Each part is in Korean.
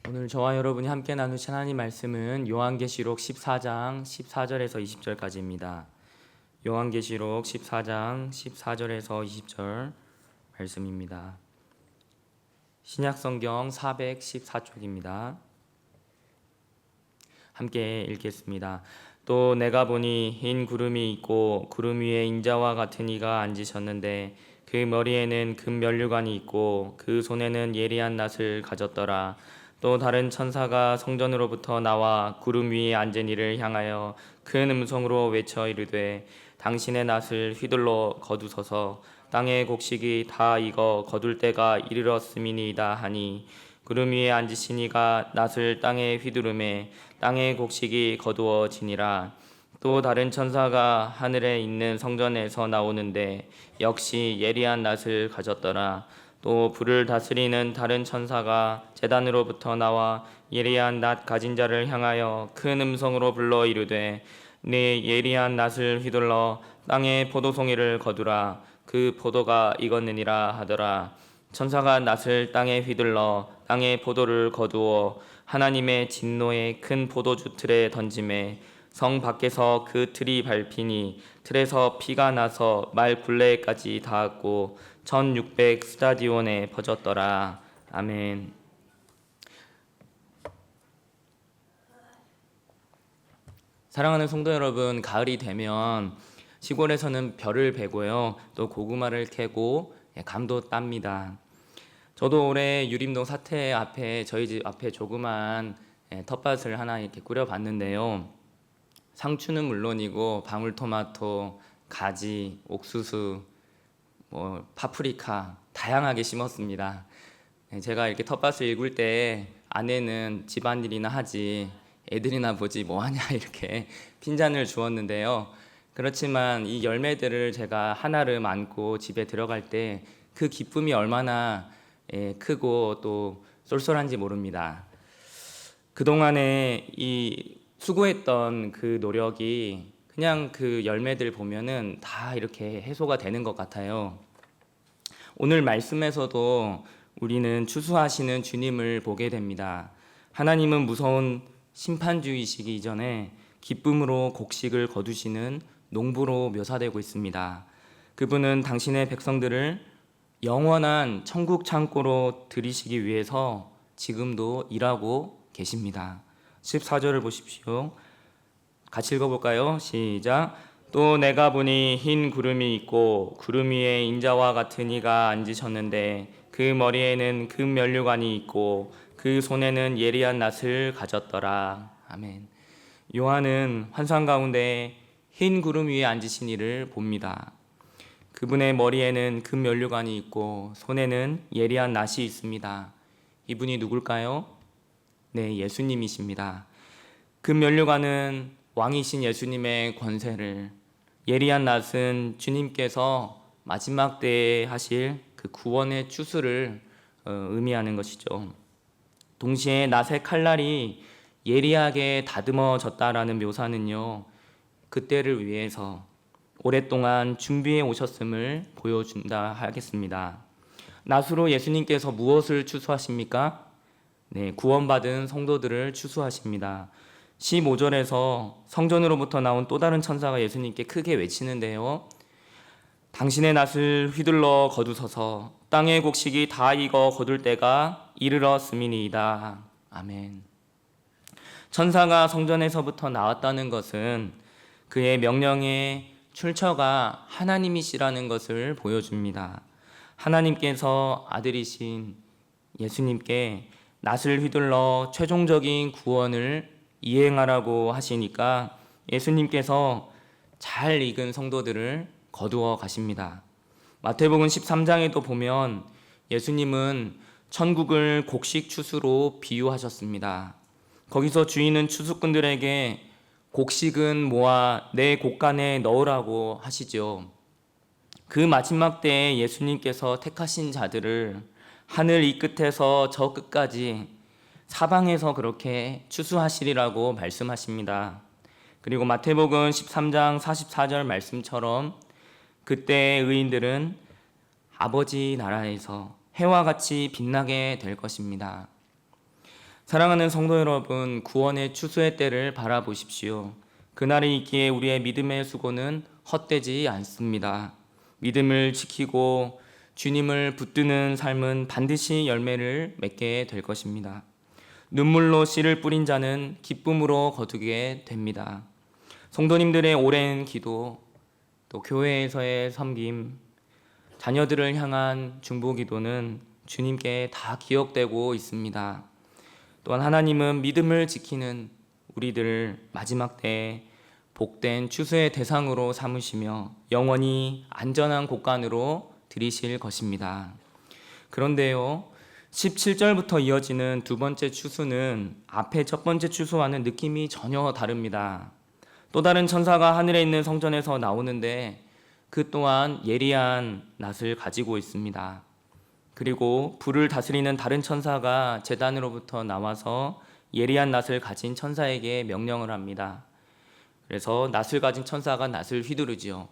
오늘 저와 여러분이 함께 나누신 하나님 말씀은 요한계시록 14장 14절에서 20절까지입니다. 요한계시록 14장 14절에서 20절 말씀입니다. 신약성경 414쪽입니다. 함께 읽겠습니다. 또 내가 보니 흰 구름이 있고 구름 위에 인자와 같은 이가 앉으셨는데 그 머리에는 금 면류관이 있고 그 손에는 예리한 낫을 가졌더라. 또 다른 천사가 성전으로부터 나와 구름 위에 앉은 이를 향하여 큰 음성으로 외쳐 이르되 당신의 낫을 휘둘러 거두소서. 땅의 곡식이 다 익어 거둘 때가 이르렀음이니이다 하니 구름 위에 앉으신 이가 낫을 땅에 휘두르매 땅의 곡식이 거두어지니라. 또 다른 천사가 하늘에 있는 성전에서 나오는데 역시 예리한 낫을 가졌더라. 또 불을 다스리는 다른 천사가 제단으로부터 나와 예리한 낫 가진 자를 향하여 큰 음성으로 불러 이르되 네 예리한 낫을 휘둘러 땅의 포도송이를 거두라. 그 포도가 익었느니라 하더라. 천사가 낫을 땅에 휘둘러 땅의 포도를 거두어 하나님의 진노의 큰 포도주 틀에 던지매 성 밖에서 그 틀이 밟히니 틀에서 피가 나서 말 굴레까지 닿았고 1600 스타디온에 퍼졌더라. 아멘. 사랑하는 성도 여러분, 가을이 되면 시골에서는 별을 베고요, 또 고구마를 캐고 감도 땁니다. 저도 올해 유림동 사태 앞에 저희 집 앞에 조그만 텃밭을 하나 이렇게 꾸려봤는데요. 상추는 물론이고 방울토마토, 가지, 옥수수, 파프리카 다양하게 심었습니다. 제가 이렇게 텃밭을 일굴 때 아내는 집안일이나 하지 애들이나 보지 뭐하냐 이렇게 핀잔을 주었는데요. 그렇지만 이 열매들을 제가 한아름 안고 집에 들어갈 때 그 기쁨이 얼마나 크고 또 쏠쏠한지 모릅니다. 그동안에 이 수고했던 그 노력이 그냥 그 열매들 보면은 다 이렇게 해소가 되는 것 같아요. 오늘 말씀에서도 우리는 추수하시는 주님을 보게 됩니다. 하나님은 무서운 심판주의시기 이전에 기쁨으로 곡식을 거두시는 농부로 묘사되고 있습니다. 그분은 당신의 백성들을 영원한 천국 창고로 들이시기 위해서 지금도 일하고 계십니다. 14절을 보십시오. 같이 읽어볼까요? 시작. 또 내가 보니 흰 구름이 있고 구름 위에 인자와 같은 이가 앉으셨는데 그 머리에는 금 면류관이 있고 그 손에는 예리한 낫을 가졌더라. 아멘. 요한은 환상 가운데 흰 구름 위에 앉으신 이를 봅니다. 그분의 머리에는 금 면류관이 있고 손에는 예리한 낫이 있습니다. 이분이 누굴까요? 네, 예수님이십니다. 금 면류관은 왕이신 예수님의 권세를, 예리한 낫은 주님께서 마지막 때에 하실 그 구원의 추수를 의미하는 것이죠. 동시에 낫의 칼날이 예리하게 다듬어졌다라는 묘사는요, 그때를 위해서 오랫동안 준비해 오셨음을 보여준다 하겠습니다. 낫으로 예수님께서 무엇을 추수하십니까? 네, 구원받은 성도들을 추수하십니다. 15절에서 성전으로부터 나온 또 다른 천사가 예수님께 크게 외치는데요. 당신의 낫을 휘둘러 거두소서. 땅의 곡식이 다 익어 거둘 때가 이르렀음이니이다. 아멘. 천사가 성전에서부터 나왔다는 것은 그의 명령의 출처가 하나님이시라는 것을 보여줍니다. 하나님께서 아들이신 예수님께 낫을 휘둘러 최종적인 구원을 이행하라고 하시니까 예수님께서 잘 익은 성도들을 거두어 가십니다. 마태복음 13장에도 보면 예수님은 천국을 곡식 추수로 비유하셨습니다. 거기서 주인은 추수꾼들에게 곡식은 모아 내 곡간에 넣으라고 하시죠. 그 마지막 때에 예수님께서 택하신 자들을 하늘 이 끝에서 저 끝까지 사방에서 그렇게 추수하시리라고 말씀하십니다. 그리고 마태복음 13장 44절 말씀처럼 그때의 의인들은 아버지 나라에서 해와 같이 빛나게 될 것입니다. 사랑하는 성도 여러분, 구원의 추수의 때를 바라보십시오. 그날이 있기에 우리의 믿음의 수고는 헛되지 않습니다. 믿음을 지키고 주님을 붙드는 삶은 반드시 열매를 맺게 될 것입니다. 눈물로 씨를 뿌린 자는 기쁨으로 거두게 됩니다. 성도님들의 오랜 기도, 또 교회에서의 섬김, 자녀들을 향한 중보기도는 주님께 다 기억되고 있습니다. 또한 하나님은 믿음을 지키는 우리들 마지막 때에 복된 추수의 대상으로 삼으시며 영원히 안전한 곳간으로 들이실 것입니다. 그런데요, 17절부터 이어지는 두 번째 추수는 앞에 첫 번째 추수와는 느낌이 전혀 다릅니다. 또 다른 천사가 하늘에 있는 성전에서 나오는데 그 또한 예리한 낫을 가지고 있습니다. 그리고 불을 다스리는 다른 천사가 제단으로부터 나와서 예리한 낫을 가진 천사에게 명령을 합니다. 그래서 낫을 가진 천사가 낫을 휘두르지요.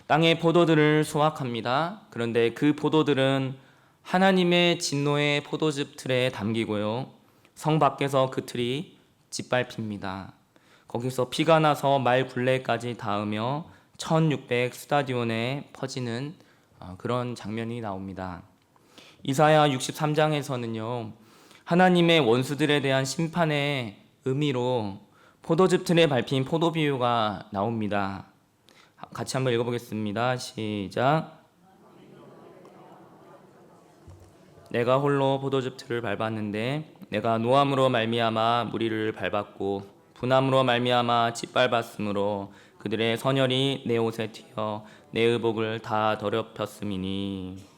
땅의 포도들을 수확합니다. 그런데 그 포도들은 하나님의 진노의 포도즙 틀에 담기고요. 성 밖에서 그 틀이 짓밟힙니다. 거기서 피가 나서 말 굴레까지 닿으며 1600 스타디온에 퍼지는 그런 장면이 나옵니다. 이사야 63장에서는요. 하나님의 원수들에 대한 심판의 의미로 포도즙 틀에 밟힌 포도 비유가 나옵니다. 같이 한번 읽어보겠습니다. 시작. 내가 홀로 포도즙 틀을 밟았는데 내가 노함으로 말미암아 무리를 밟았고 분함으로 말미암아 짓밟았으므로 그들의 선혈이 내 옷에 튀어 내 의복을 다 더럽혔음이니.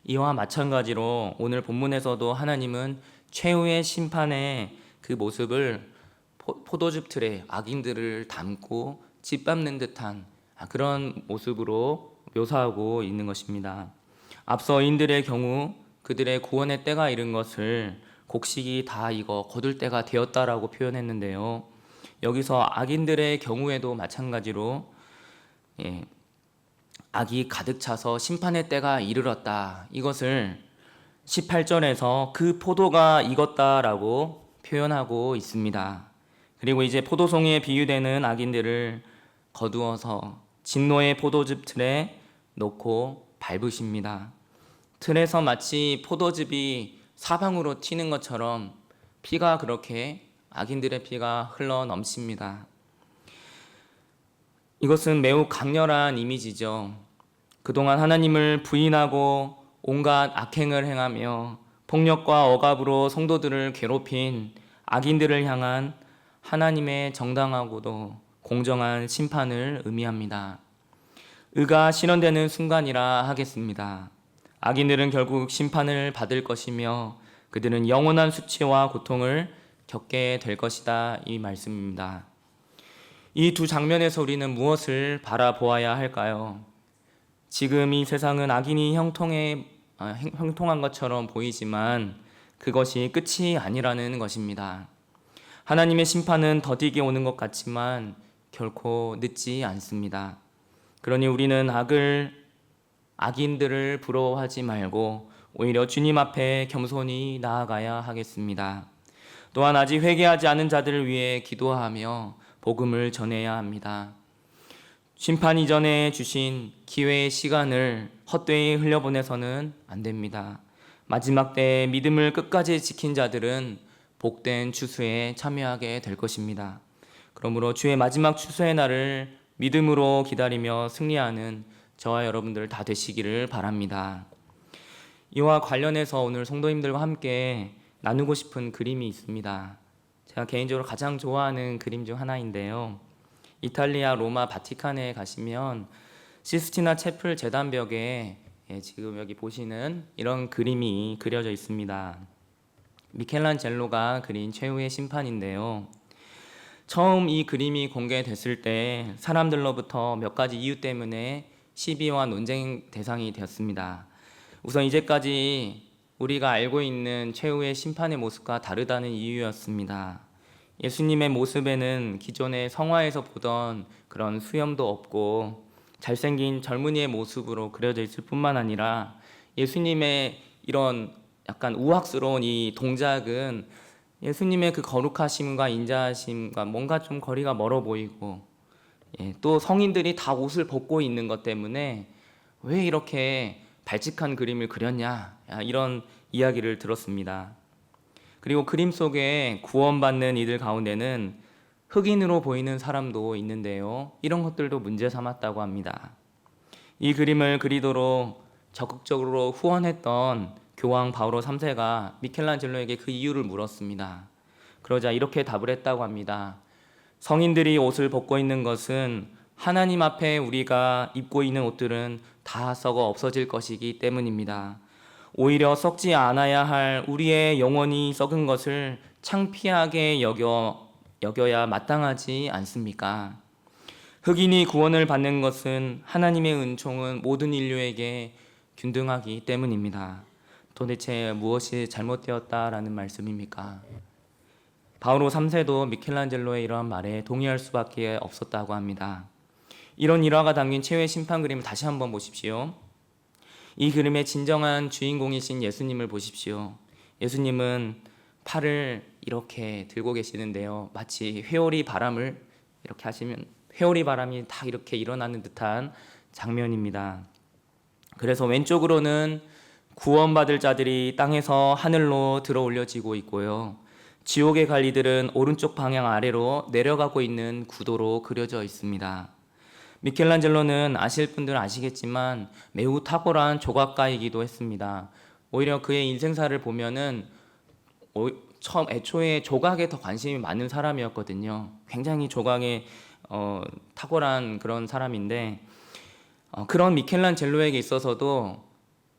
이와 마찬가지로 오늘 본문에서도 하나님은 최후의 심판의 그 모습을 포도즙 틀에 악인들을 담고 짓밟는 듯한 그런 모습으로 묘사하고 있는 것입니다. 앞서 인들의 경우 그들의 구원의 때가 이른 것을 곡식이 다 익어 거둘 때가 되었다라고 표현했는데요. 여기서 악인들의 경우에도 마찬가지로 악이 가득 차서 심판의 때가 이르렀다. 이것을 18절에서 그 포도가 익었다라고 표현하고 있습니다. 그리고 이제 포도송이에 비유되는 악인들을 거두어서 진노의 포도즙 틀에 놓고 밟으십니다. 틀에서 마치 포도즙이 사방으로 튀는 것처럼 피가 그렇게 악인들의 피가 흘러 넘칩니다. 이것은 매우 강렬한 이미지죠. 그동안 하나님을 부인하고 온갖 악행을 행하며 폭력과 억압으로 성도들을 괴롭힌 악인들을 향한 하나님의 정당하고도 공정한 심판을 의미합니다. 의가 실현되는 순간이라 하겠습니다. 악인들은 결국 심판을 받을 것이며 그들은 영원한 수치와 고통을 겪게 될 것이다. 이 말씀입니다. 이 두 장면에서 우리는 무엇을 바라보아야 할까요? 지금 이 세상은 악인이 형통한 것처럼 보이지만 그것이 끝이 아니라는 것입니다. 하나님의 심판은 더디게 오는 것 같지만 결코 늦지 않습니다. 그러니 우리는 악인들을 부러워하지 말고 오히려 주님 앞에 겸손히 나아가야 하겠습니다. 또한 아직 회개하지 않은 자들을 위해 기도하며 복음을 전해야 합니다. 심판 이전에 주신 기회의 시간을 헛되이 흘려보내서는 안 됩니다. 마지막 때에 믿음을 끝까지 지킨 자들은 복된 추수에 참여하게 될 것입니다. 그러므로 주의 마지막 추수의 날을 믿음으로 기다리며 승리하는 저와 여러분들 다 되시기를 바랍니다. 이와 관련해서 오늘 성도님들과 함께 나누고 싶은 그림이 있습니다. 제가 개인적으로 가장 좋아하는 그림 중 하나인데요. 이탈리아 로마 바티칸에 가시면 시스티나 채플 제단벽에 지금 여기 보시는 이런 그림이 그려져 있습니다. 미켈란젤로가 그린 최후의 심판인데요. 처음 이 그림이 공개됐을 때 사람들로부터 몇 가지 이유 때문에 시비와 논쟁 대상이 되었습니다. 우선 이제까지 우리가 알고 있는 최후의 심판의 모습과 다르다는 이유였습니다. 예수님의 모습에는 기존의 성화에서 보던 그런 수염도 없고 잘생긴 젊은이의 모습으로 그려져 있을 뿐만 아니라 예수님의 이런 약간 우악스러운 이 동작은 예수님의 그 거룩하심과 인자하심과 뭔가 좀 거리가 멀어 보이고, 또 성인들이 다 옷을 벗고 있는 것 때문에 왜 이렇게 발칙한 그림을 그렸냐, 이런 이야기를 들었습니다. 그리고 그림 속에 구원받는 이들 가운데는 흑인으로 보이는 사람도 있는데요, 이런 것들도 문제 삼았다고 합니다. 이 그림을 그리도록 적극적으로 후원했던 교황 바오로 3세가 미켈란젤로에게 그 이유를 물었습니다. 그러자 이렇게 답을 했다고 합니다. 성인들이 옷을 벗고 있는 것은 하나님 앞에 우리가 입고 있는 옷들은 다 썩어 없어질 것이기 때문입니다. 오히려 썩지 않아야 할 우리의 영혼이 썩은 것을 창피하게 여겨야 마땅하지 않습니까? 흑인이 구원을 받는 것은 하나님의 은총은 모든 인류에게 균등하기 때문입니다. 도대체 무엇이 잘못되었다라는 말씀입니까? 바오로 3세도 미켈란젤로의 이러한 말에 동의할 수밖에 없었다고 합니다. 이런 일화가 담긴 최후의 심판 그림을 다시 한번 보십시오. 이 그림의 진정한 주인공이신 예수님을 보십시오. 예수님은 팔을 이렇게 들고 계시는데요, 마치 회오리 바람을 이렇게 하시면 회오리 바람이 다 이렇게 일어나는 듯한 장면입니다. 그래서 왼쪽으로는 구원받을 자들이 땅에서 하늘로 들어 올려지고 있고요, 지옥에 갈 이들은 오른쪽 방향 아래로 내려가고 있는 구도로 그려져 있습니다. 미켈란젤로는 아실 분들은 아시겠지만 매우 탁월한 조각가이기도 했습니다. 오히려 그의 인생사를 보면은 애초에 조각에 더 관심이 많은 사람이었거든요. 굉장히 조각에 탁월한 그런 사람인데, 그런 미켈란젤로에게 있어서도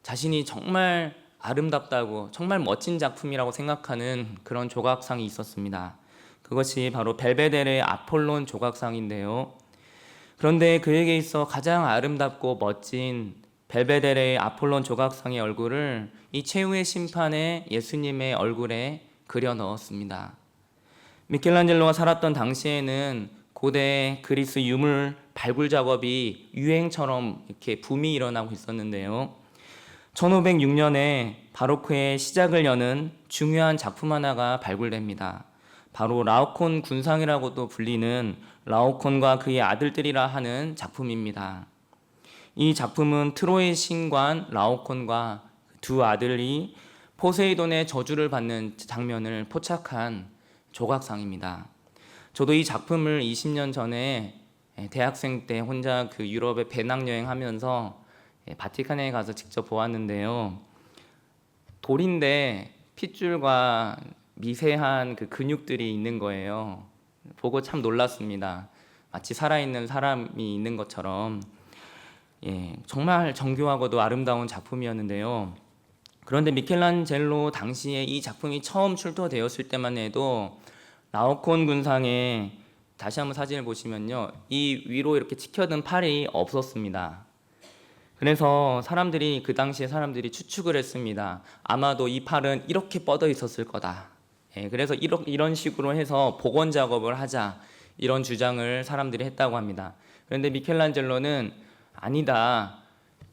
자신이 정말 아름답다고 정말 멋진 작품이라고 생각하는 그런 조각상이 있었습니다. 그것이 바로 벨베데레 아폴론 조각상인데요. 그런데 그에게 있어 가장 아름답고 멋진 벨베데레 아폴론 조각상의 얼굴을 이 최후의 심판에 예수님의 얼굴에 그려 넣었습니다. 미켈란젤로가 살았던 당시에는 고대 그리스 유물 발굴 작업이 유행처럼 이렇게 붐이 일어나고 있었는데요. 1506년에 바로크의 시작을 여는 중요한 작품 하나가 발굴됩니다. 바로 라오콘 군상이라고도 불리는 라오콘과 그의 아들들이라 하는 작품입니다. 이 작품은 트로이의 신관 라오콘과 두 아들이 포세이돈의 저주를 받는 장면을 포착한 조각상입니다. 저도 이 작품을 20년 전에 대학생 때 혼자 그 유럽에 배낭여행하면서 바티칸에 가서 직접 보았는데요. 돌인데 핏줄과 미세한 그 근육들이 있는 거예요. 보고 참 놀랐습니다. 마치 살아있는 사람이 있는 것처럼. 정말 정교하고도 아름다운 작품이었는데요. 그런데 미켈란젤로 당시에 이 작품이 처음 출토되었을 때만 해도 라오콘 군상에 다시 한번 사진을 보시면요, 이 위로 이렇게 치켜든 팔이 없었습니다. 그래서 그 당시에 사람들이 추측을 했습니다. 아마도 이 팔은 이렇게 뻗어 있었을 거다. 그래서 이런 식으로 해서 복원 작업을 하자, 이런 주장을 사람들이 했다고 합니다. 그런데 미켈란젤로는 아니다,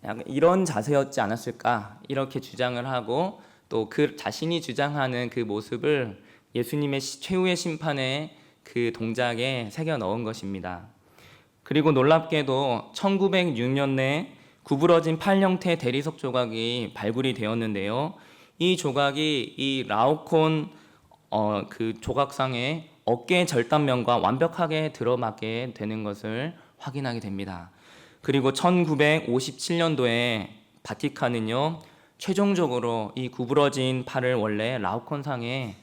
약간 이런 자세였지 않았을까, 이렇게 주장을 하고, 또 그 자신이 주장하는 그 모습을 예수님의 최후의 심판의 그 동작에 새겨 넣은 것입니다. 그리고 놀랍게도 1906년에 구부러진 팔 형태 대리석 조각이 발굴이 되었는데요. 이 조각이 이 라오콘 그 조각상의 어깨 절단면과 완벽하게 들어맞게 되는 것을 확인하게 됩니다. 그리고 1957년도에 바티칸은요, 최종적으로 이 구부러진 팔을 원래 라오콘상에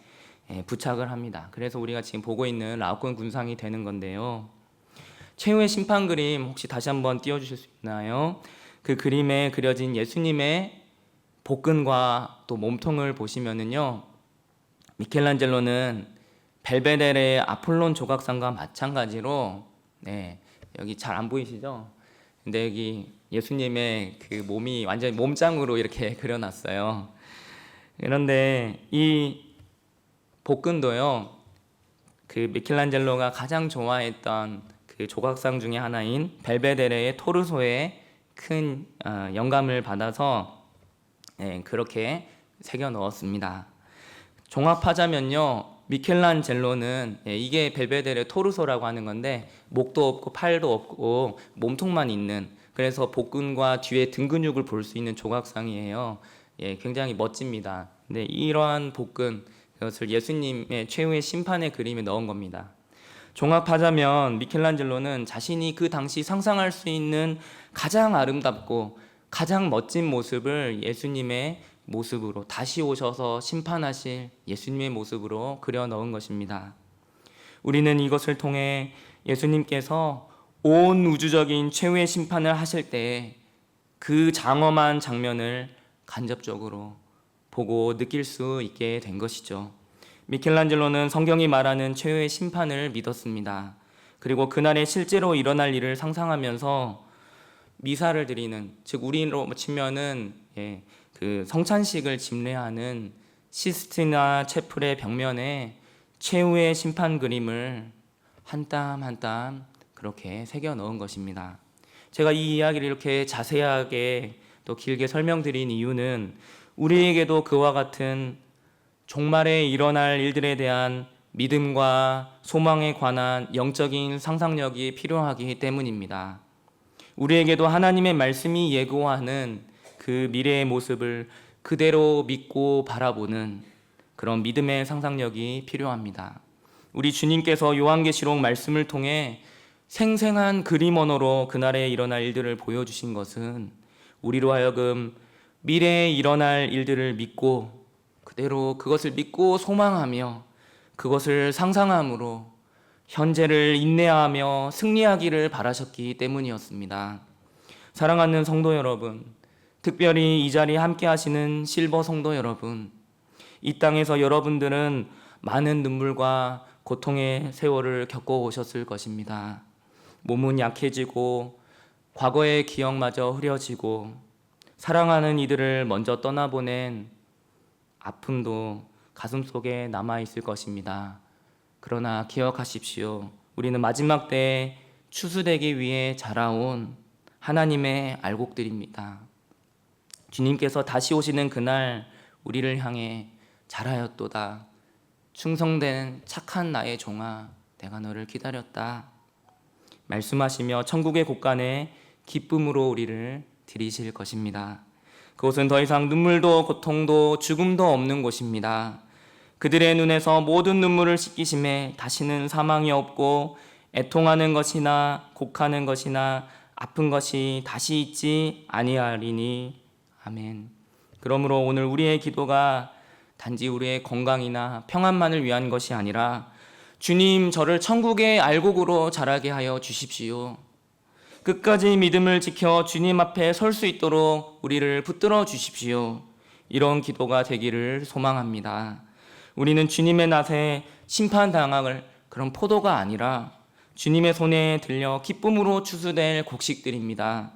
부착을 합니다. 그래서 우리가 지금 보고 있는 라오콘 군상이 되는 건데요. 최후의 심판 그림 혹시 다시 한번 띄워주실 수 있나요? 그 그림에 그려진 예수님의 복근과 또 몸통을 보시면은요, 미켈란젤로는 벨베데레 아폴론 조각상과 마찬가지로, 여기 잘 안 보이시죠? 근데 여기 예수님의 그 몸이 완전히 몸짱으로 이렇게 그려놨어요. 그런데 이 복근도요, 그 미켈란젤로가 가장 좋아했던 그 조각상 중에 하나인 벨베데레의 토르소에 큰 영감을 받아서 그렇게 새겨 넣었습니다. 종합하자면요, 미켈란젤로는 이게 벨베데레 토르소라고 하는 건데, 목도 없고 팔도 없고 몸통만 있는, 그래서 복근과 뒤에 등 근육을 볼 수 있는 조각상이에요. 굉장히 멋집니다. 근데 이러한 복근, 그것을 예수님의 최후의 심판의 그림에 넣은 겁니다. 종합하자면 미켈란젤로는 자신이 그 당시 상상할 수 있는 가장 아름답고 가장 멋진 모습을 예수님의 모습으로, 다시 오셔서 심판하실 예수님의 모습으로 그려 넣은 것입니다. 우리는 이것을 통해 예수님께서 온 우주적인 최후의 심판을 하실 때 그 장엄한 장면을 간접적으로 보고 느낄 수 있게 된 것이죠. 미켈란젤로는 성경이 말하는 최후의 심판을 믿었습니다. 그리고 그날에 실제로 일어날 일을 상상하면서 미사를 드리는, 즉 우리로 치면은 그 성찬식을 집례하는 시스티나 채플의 벽면에 최후의 심판 그림을 한 땀 한 땀 그렇게 새겨 넣은 것입니다. 제가 이 이야기를 이렇게 자세하게 또 길게 설명드린 이유는 우리에게도 그와 같은 종말에 일어날 일들에 대한 믿음과 소망에 관한 영적인 상상력이 필요하기 때문입니다. 우리에게도 하나님의 말씀이 예고하는 그 미래의 모습을 그대로 믿고 바라보는 그런 믿음의 상상력이 필요합니다. 우리 주님께서 요한계시록 말씀을 통해 생생한 그림 언어로 그날에 일어날 일들을 보여주신 것은 우리로 하여금 미래에 일어날 일들을 믿고 그대로 그것을 믿고 소망하며 그것을 상상함으로 현재를 인내하며 승리하기를 바라셨기 때문이었습니다. 사랑하는 성도 여러분, 특별히 이 자리에 함께 하시는 실버 성도 여러분, 이 땅에서 여러분들은 많은 눈물과 고통의 세월을 겪어오셨을 것입니다. 몸은 약해지고 과거의 기억마저 흐려지고 사랑하는 이들을 먼저 떠나보낸 아픔도 가슴속에 남아있을 것입니다. 그러나 기억하십시오. 우리는 마지막 때에 추수되기 위해 자라온 하나님의 알곡들입니다. 주님께서 다시 오시는 그날 우리를 향해 잘하였도다. 충성된 착한 나의 종아, 내가 너를 기다렸다. 말씀하시며 천국의 곳간에 기쁨으로 우리를 들이실 것입니다. 그곳은 더 이상 눈물도 고통도 죽음도 없는 곳입니다. 그들의 눈에서 모든 눈물을 씻기심에 다시는 사망이 없고 애통하는 것이나 곡하는 것이나 아픈 것이 다시 있지 아니하리니. 아멘. 그러므로 오늘 우리의 기도가 단지 우리의 건강이나 평안만을 위한 것이 아니라 주님, 저를 천국의 알곡으로 자라게 하여 주십시오. 끝까지 믿음을 지켜 주님 앞에 설 수 있도록 우리를 붙들어 주십시오. 이런 기도가 되기를 소망합니다. 우리는 주님의 낫에 심판당할 그런 포도가 아니라 주님의 손에 들려 기쁨으로 추수될 곡식들입니다.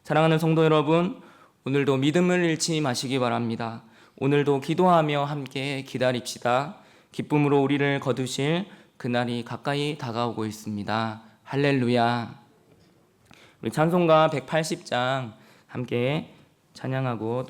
사랑하는 성도 여러분, 오늘도 믿음을 잃지 마시기 바랍니다. 오늘도 기도하며 함께 기다립시다. 기쁨으로 우리를 거두실 그날이 가까이 다가오고 있습니다. 할렐루야. 우리 찬송가 180장 함께 찬양하고 또